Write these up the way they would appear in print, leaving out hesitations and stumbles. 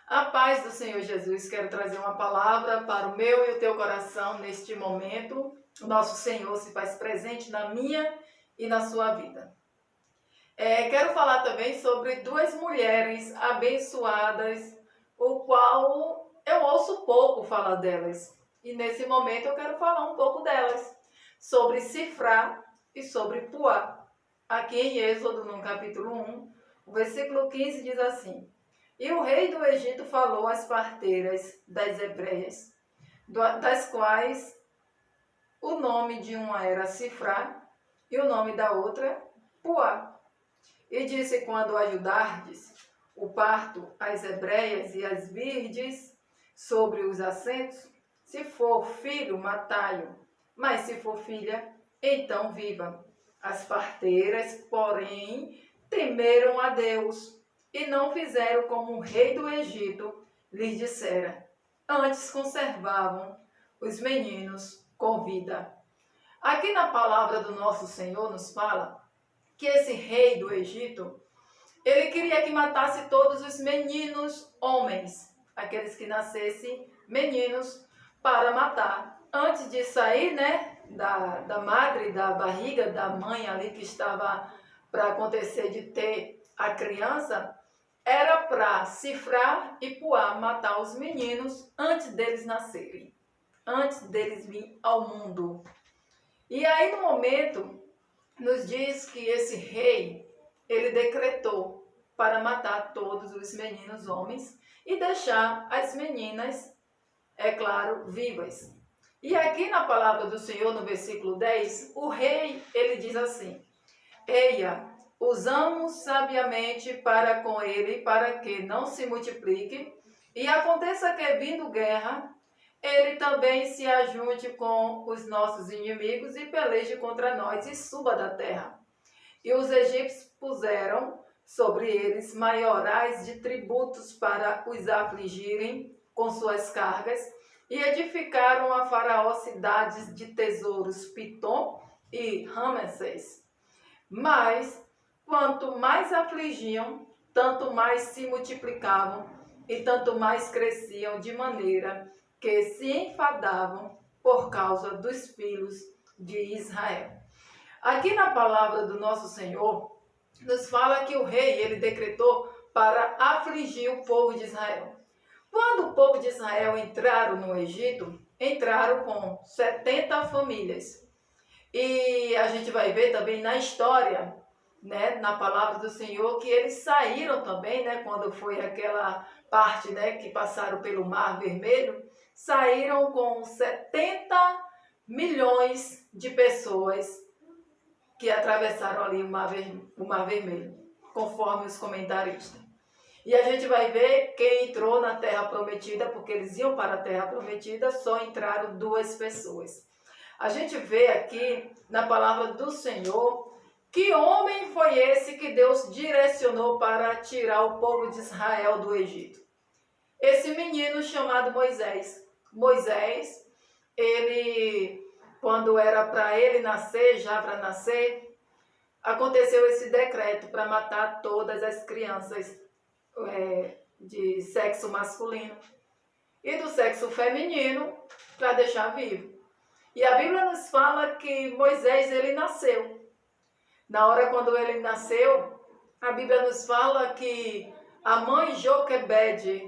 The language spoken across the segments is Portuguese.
A paz do Senhor Jesus, quero trazer uma palavra para o meu e o teu coração neste momento. O nosso Senhor se faz presente na minha e na sua vida. Quero falar também sobre duas mulheres abençoadas, o qual eu ouço pouco falar delas. E nesse momento eu quero falar um pouco delas, sobre Sifrá e sobre Puá. Aqui em Êxodo, no capítulo 1, o versículo 15 diz assim: E o rei do Egito falou às parteiras das hebreias, das quais o nome de uma era Sifrá e o nome da outra Puá. E disse: Quando ajudardes o parto às hebreias e às virdes sobre os assentos, se for filho, matai-o, mas se for filha, então viva. As parteiras, porém, temeram a Deus e não fizeram como o rei do Egito lhes dissera. Antes conservavam os meninos com vida. Aqui na palavra do nosso Senhor nos fala que esse rei do Egito, ele queria que matasse todos os meninos homens, aqueles que nascessem meninos, para matar. Antes de sair, da madre, da barriga da mãe ali que estava para acontecer de ter a criança, era para Sifrá e Puá matar os meninos antes deles nascerem, antes deles virem ao mundo. E aí no momento nos diz que esse rei, ele decretou para matar todos os meninos homens e deixar as meninas, é claro, vivas. E aqui na palavra do Senhor, no versículo 10, o rei, ele diz assim: Eia, usamos sabiamente para com ele, para que não se multiplique, e aconteça que, vindo guerra, ele também se ajunte com os nossos inimigos e peleje contra nós e suba da terra. E os egípcios puseram sobre eles maiorais de tributos para os afligirem com suas cargas, e edificaram a Faraó cidades de tesouros, Pitom e Ramesses. Mas, quanto mais afligiam, tanto mais se multiplicavam e tanto mais cresciam, de maneira que se enfadavam por causa dos filhos de Israel. Aqui na palavra do nosso Senhor, nos fala que o rei, ele decretou para afligir o povo de Israel. Quando o povo de Israel entraram no Egito, entraram com 70 famílias. E a gente vai ver também na história, na palavra do Senhor, que eles saíram também, quando foi aquela parte, que passaram pelo Mar Vermelho, saíram com 70 milhões de pessoas que atravessaram ali o Mar Vermelho, conforme os comentaristas. E a gente vai ver quem entrou na Terra Prometida, porque eles iam para a Terra Prometida, só entraram 2 pessoas. A gente vê aqui na palavra do Senhor que homem foi esse que Deus direcionou para tirar o povo de Israel do Egito. Esse menino chamado Moisés. Moisés, ele, quando era para ele nascer, já para nascer, aconteceu esse decreto para matar todas as crianças de sexo masculino e do sexo feminino para deixar vivo. E a Bíblia nos fala que Moisés, ele nasceu. Na hora quando ele nasceu, a Bíblia nos fala que a mãe Joquebede,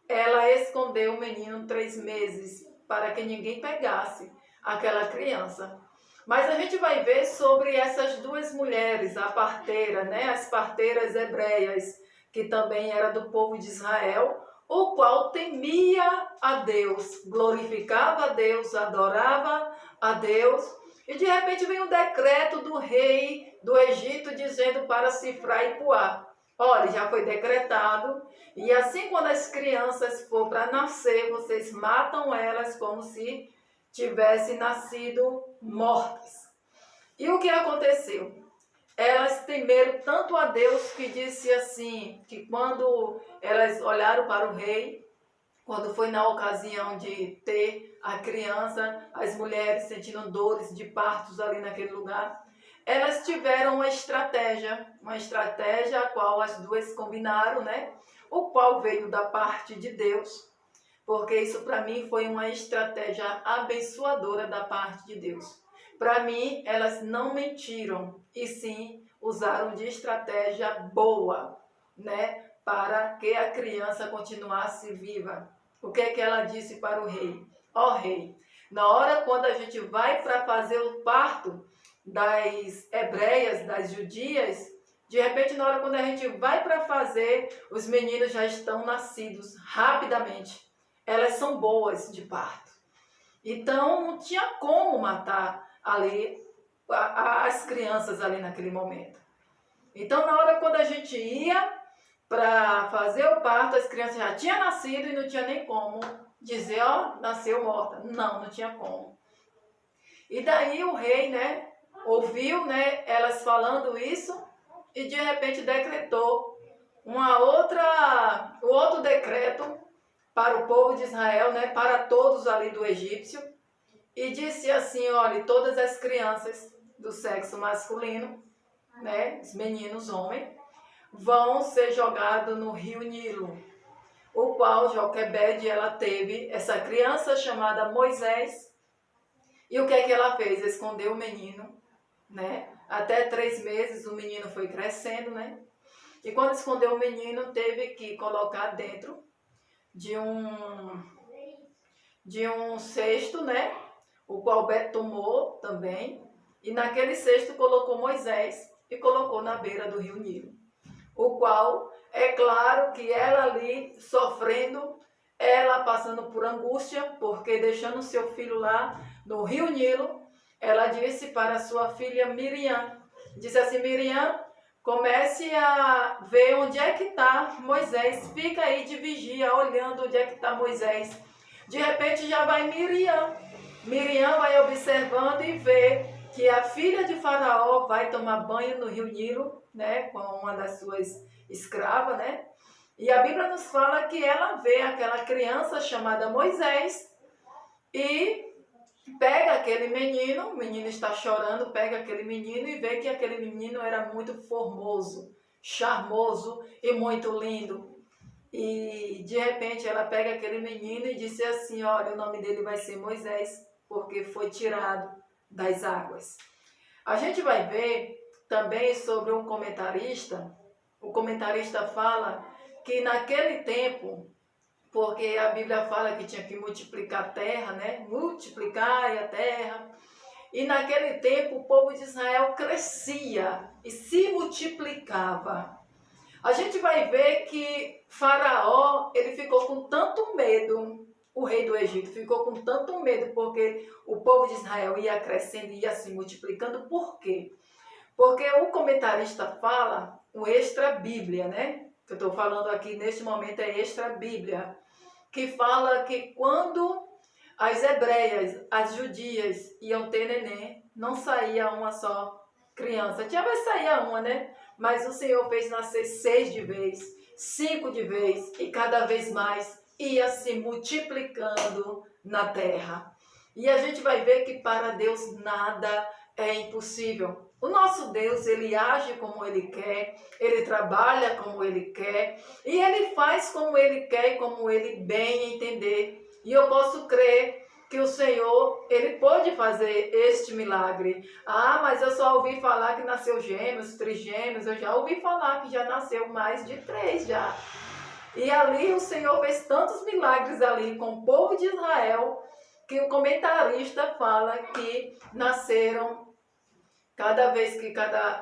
ela escondeu o menino 3 meses para que ninguém pegasse aquela criança. Mas a gente vai ver sobre essas 2 mulheres, a parteira, as parteiras hebreias, que também era do povo de Israel, o qual temia a Deus, glorificava a Deus, adorava a Deus. E de repente vem um decreto do rei do Egito dizendo para Sifrá e Puá: olha, já foi decretado, e assim quando as crianças for para nascer, vocês matam elas como se tivessem nascido mortas. E o que aconteceu? Elas temeram tanto a Deus que disse assim, que quando elas olharam para o rei, quando foi na ocasião de ter a criança, as mulheres sentindo dores de partos ali naquele lugar, elas tiveram uma estratégia a qual as 2 combinaram, o qual veio da parte de Deus, porque isso para mim foi uma estratégia abençoadora da parte de Deus. Para mim, elas não mentiram, e sim usaram de estratégia boa, né, para que a criança continuasse viva. O que é que ela disse para o rei? Ó rei, na hora quando a gente vai para fazer o parto das hebreias, das judias, de repente na hora quando a gente vai para fazer, os meninos já estão nascidos rapidamente. Elas são boas de parto. Então não tinha como matar ali as crianças ali naquele momento. Então na hora quando a gente ia para fazer o parto, as crianças já tinham nascido e não tinha nem como dizer, ó, nasceu morta. Não tinha como. E daí o rei, né, ouviu, né, elas falando isso e de repente decretou um outro decreto para o povo de Israel, né, para todos ali do egípcio, e disse assim, olha, todas as crianças do sexo masculino, né, os meninos homens, vão ser jogados no rio Nilo, o qual Joquebede, ela teve essa criança chamada Moisés, e o que é que ela fez? Escondeu o menino, né, até 3 meses o menino foi crescendo, né, e quando escondeu o menino, teve que colocar dentro de um cesto, né, o qual Beto tomou também, e naquele cesto colocou Moisés e colocou na beira do rio Nilo. O qual, é claro que ela ali sofrendo, ela passando por angústia, porque deixando seu filho lá no rio Nilo, ela disse para sua filha Miriam, disse assim, Miriam, comece a ver onde é que está Moisés, fica aí de vigia, olhando onde é que está Moisés. De repente já vai Miriam. Miriam vai observando e vê que a filha de Faraó vai tomar banho no rio Nilo, né, com uma das suas escravas, né? E a Bíblia nos fala que ela vê aquela criança chamada Moisés e pega aquele menino, o menino está chorando, pega aquele menino e vê que aquele menino era muito formoso, charmoso e muito lindo. E de repente ela pega aquele menino e disse assim, olha, o nome dele vai ser Moisés, porque foi tirado das águas. A gente vai ver também sobre um comentarista, o comentarista fala que naquele tempo, porque a Bíblia fala que tinha que multiplicar a terra, né? Multiplicar a terra. E naquele tempo o povo de Israel crescia e se multiplicava. A gente vai ver que Faraó, ele ficou com tanto medo, o rei do Egito ficou com tanto medo, porque o povo de Israel ia crescendo e ia se multiplicando. Por quê? Porque o comentarista fala, o extra-bíblia, né? Que eu estou falando aqui neste momento é extra-bíblia, que fala que quando as hebreias, as judias iam ter neném, não saía uma só criança. Tinha vez saía uma, né? Mas o Senhor fez nascer 6 de vez, 5 de vez, e cada vez mais ia se multiplicando na terra. E a gente vai ver que para Deus nada é impossível. O nosso Deus, ele age como ele quer, ele trabalha como ele quer, e ele faz como ele quer e como ele bem entender. E eu posso crer que o Senhor, ele pode fazer este milagre. Ah, mas eu só ouvi falar que nasceu gêmeos, trigêmeos, eu já ouvi falar que já nasceu mais de 3 já. E ali o Senhor fez tantos milagres ali com o povo de Israel, que o comentarista fala que nasceram, cada vez que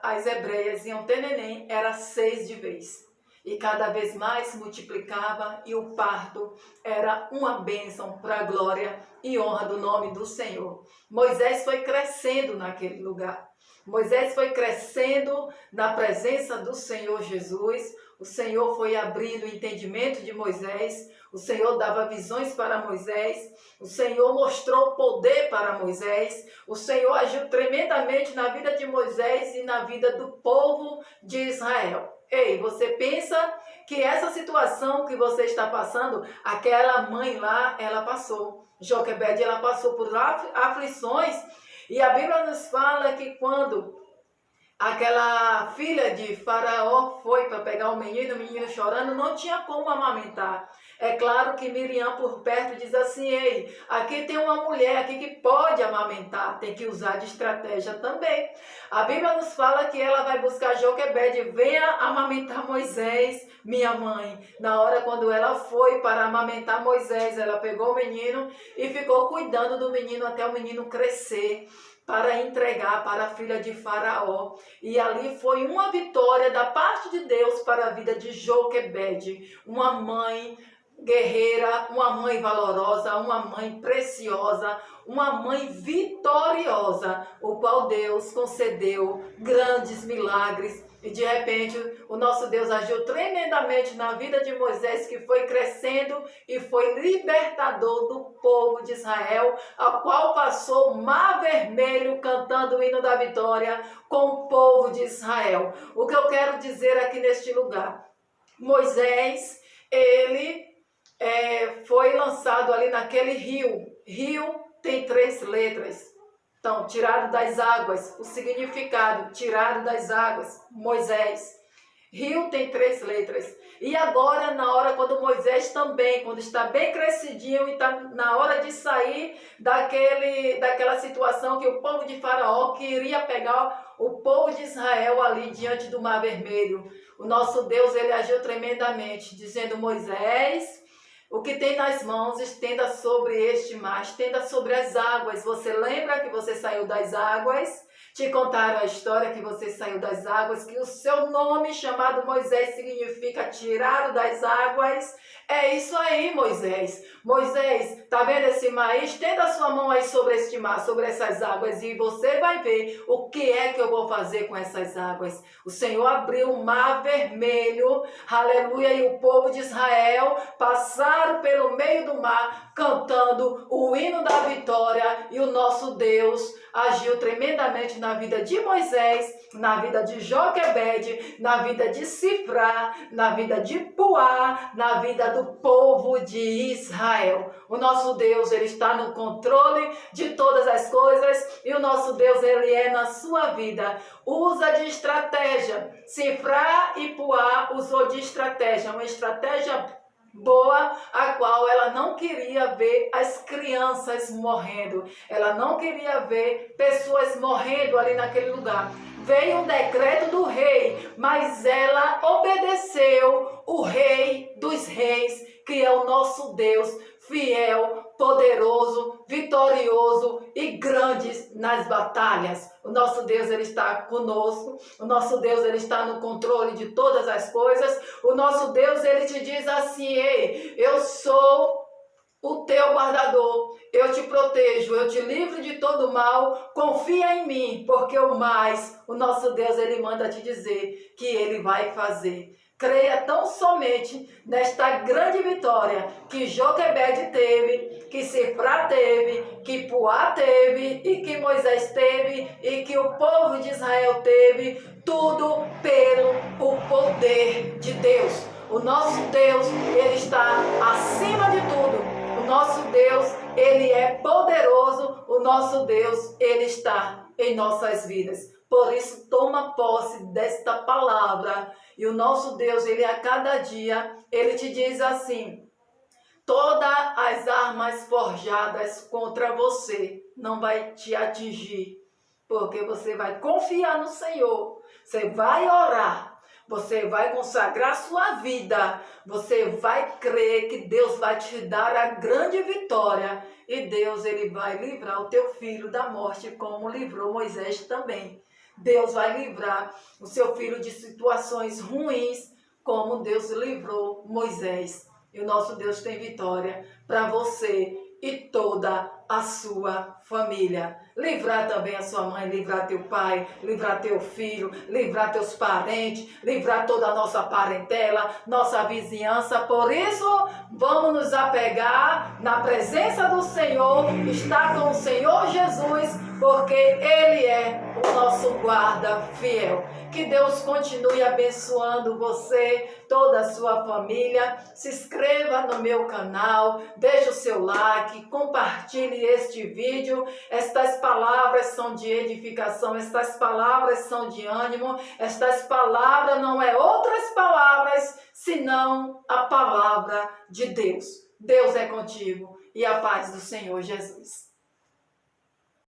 as hebreias iam ter neném, era 6 de vez. E cada vez mais multiplicava, e o parto era uma bênção para a glória e honra do nome do Senhor. Moisés foi crescendo naquele lugar. Moisés foi crescendo na presença do Senhor Jesus. O Senhor foi abrindo o entendimento de Moisés. O Senhor dava visões para Moisés. O Senhor mostrou poder para Moisés. O Senhor agiu tremendamente na vida de Moisés e na vida do povo de Israel. Ei, você pensa que essa situação que você está passando, aquela mãe lá, ela passou. Joquebede, ela passou por aflições. E a Bíblia nos fala que quando aquela filha de Faraó foi para pegar o menino chorando, não tinha como amamentar. É claro que Miriam por perto diz assim: ei, aqui tem uma mulher aqui que pode amamentar, tem que usar de estratégia também. A Bíblia nos fala que ela vai buscar Joquebede: venha amamentar Moisés, minha mãe. Na hora quando ela foi para amamentar Moisés, ela pegou o menino e ficou cuidando do menino até o menino crescer, para entregar para a filha de Faraó. E ali foi uma vitória da parte de Deus para a vida de Joquebede, uma mãe guerreira, uma mãe valorosa, uma mãe preciosa, uma mãe vitoriosa, o qual Deus concedeu grandes milagres. E de repente o nosso Deus agiu tremendamente na vida de Moisés, que foi crescendo e foi libertador do povo de Israel, ao qual passou o Mar Vermelho cantando o hino da vitória com o povo de Israel. O que eu quero dizer aqui neste lugar: Moisés, ele foi lançado ali naquele rio. Rio tem 3 letras. Então, tirado das águas, o significado, tirado das águas, Moisés. Rio tem 3 letras. E agora, na hora quando Moisés também, quando está bem crescidinho e está na hora de sair daquela situação que o povo de Faraó queria pegar o povo de Israel ali diante do Mar Vermelho, o nosso Deus, ele agiu tremendamente, dizendo: Moisés, o que tem nas mãos, estenda sobre este mar, estenda sobre as águas. Você lembra que você saiu das águas? Te contaram a história que você saiu das águas, que o seu nome chamado Moisés significa tirado das águas. É isso aí, Moisés. Moisés, tá vendo esse mar aí? Estenda a sua mão aí sobre este mar, sobre essas águas, e você vai ver o que é que eu vou fazer com essas águas. O Senhor abriu o Mar Vermelho, aleluia, e o povo de Israel passaram pelo meio do mar, cantando o hino da vitória, e o nosso Deus agiu tremendamente na vida de Moisés, na vida de Joquebede, na vida de Sifrá, na vida de Puá, na vida do povo de Israel. O nosso Deus, ele está no controle de todas as coisas, e o nosso Deus, ele é na sua vida. Usa de estratégia. Sifrá e Puá usou de estratégia, uma estratégia boa, a qual ela não queria ver as crianças morrendo. Ela não queria ver pessoas morrendo ali naquele lugar. Veio um decreto do rei, mas ela obedeceu o Rei dos Reis, que é o nosso Deus, fiel, poderoso, vitorioso e grande nas batalhas. O nosso Deus, ele está conosco. O nosso Deus, ele está no controle de todas as coisas. O nosso Deus, ele te diz assim: ei, eu sou o teu guardador, eu te protejo, eu te livro de todo mal, confia em mim, porque o nosso Deus, ele manda te dizer que ele vai fazer. Creia tão somente nesta grande vitória que Joquebede teve, que Sifrá teve, que Puá teve, e que Moisés teve, e que o povo de Israel teve, tudo pelo poder de Deus. O nosso Deus, ele está acima de tudo. O nosso Deus, ele é poderoso. O nosso Deus, ele está em nossas vidas. Por isso, toma posse desta palavra. E o nosso Deus, ele a cada dia, ele te diz assim: todas as armas forjadas contra você não vai te atingir, porque você vai confiar no Senhor, você vai orar, você vai consagrar sua vida, você vai crer que Deus vai te dar a grande vitória, e Deus, ele vai livrar o teu filho da morte, como livrou Moisés também. Deus vai livrar o seu filho de situações ruins, como Deus livrou Moisés. E o nosso Deus tem vitória para você e toda a sua família. Livrar também a sua mãe, livrar teu pai, livrar teu filho, livrar teus parentes, livrar toda a nossa parentela, nossa vizinhança. Por isso, vamos nos apegar na presença do Senhor, estar com o Senhor Jesus, porque Ele é o nosso guarda fiel. Que Deus continue abençoando você, toda a sua família. Se inscreva no meu canal, deixe o seu like, compartilhe este vídeo. Estas palavras são de edificação, estas palavras são de ânimo, estas palavras não é outras palavras, senão a palavra de Deus. Deus é contigo e a paz do Senhor Jesus.